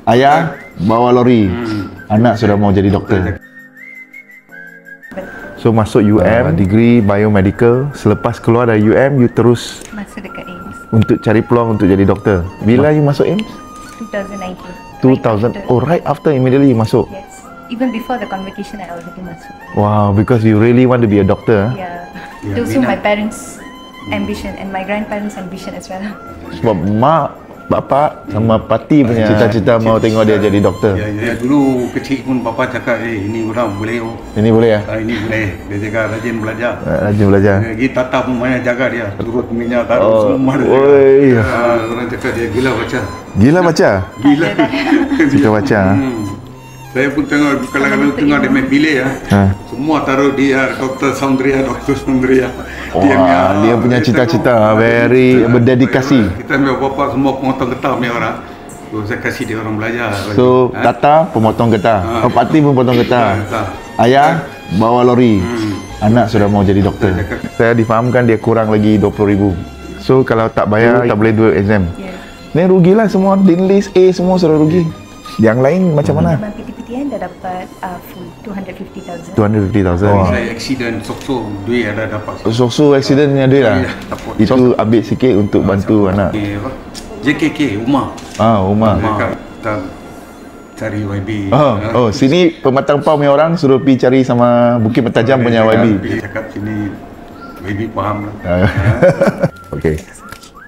Ayah bawa lori, anak sudah mau jadi doktor. So masuk UM, degree biomedical. Selepas keluar dari UM, you terus masuk dekat AIMS untuk cari peluang untuk jadi doktor. Bila you masuk AIMS? 2019. 2000. Oh, right after immediately you masuk. Yes. Even before the convocation, I already masuk. Wow, because you really want to be a doctor. Yeah. It was also my parents' ambition and my grandparents' ambition as well. Sebab mak, bapak sama Pati punya cita-cita mau tengok dia jadi doktor. Ya, dulu kecil pun bapa cakap, ini orang boleh. Ini boleh ya? Ini boleh. Dia cakap rajin belajar. Rajin belajar. Lagi tata pun banyak jaga dia. Turut minyak taruh semua dia. Oi. Orang cakap dia gila baca. Gila baca? Gila. Suka baca. Saya pun tengok kalau tengok dia main bilik ya. Semua taruh dia Dr. Saundria. Dia punya cita-cita very berdedikasi. Kita ambil bapa semua pemotong getah punya orang. So, saya kasih dia orang belajar. So, Tata pemotong getah. Pati pun potong getah. Ayah bawa lori. Anak sudah mau jadi doktor. Saya difahamkan dia kurang lagi 20,000. So, kalau tak bayar tak boleh do exam. Ni rugilah semua. Dean list A semua sudah rugi. Yang lain macam mana? PTPTN dah dapat full 250,000. 250,000. Saya accident sokso duit ada dapat. Sokso accident punya duit lah. Itu ambil sikit untuk bantu anak. JKK Umar. Umar. Kita cari YB. Sini Pematang Pau punya orang suruh pergi cari sama Bukit Mentajam punya YB. Cakap sini YB faham lah. Okay.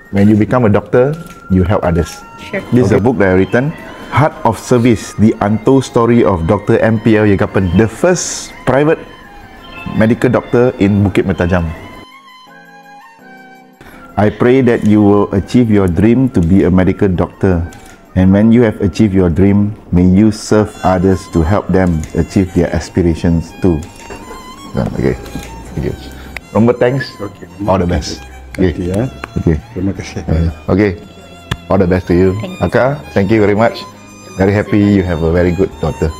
When you become a doctor, you help others. Sure. This is a book that I written. Heart of Service, The Untold Story of Dr. M.P.L. Yegapan, the first private medical doctor in Bukit Mentajam. I pray that you will achieve your dream to be a medical doctor. And when you have achieved your dream, may you serve others to help them achieve their aspirations too. Okay. Thank you. Romba thanks. Okay. All the best. Okay. Okay. Terima kasih. Okay. All the best to you. Thank you. Aka, thank you very much. Very happy you have a very good daughter.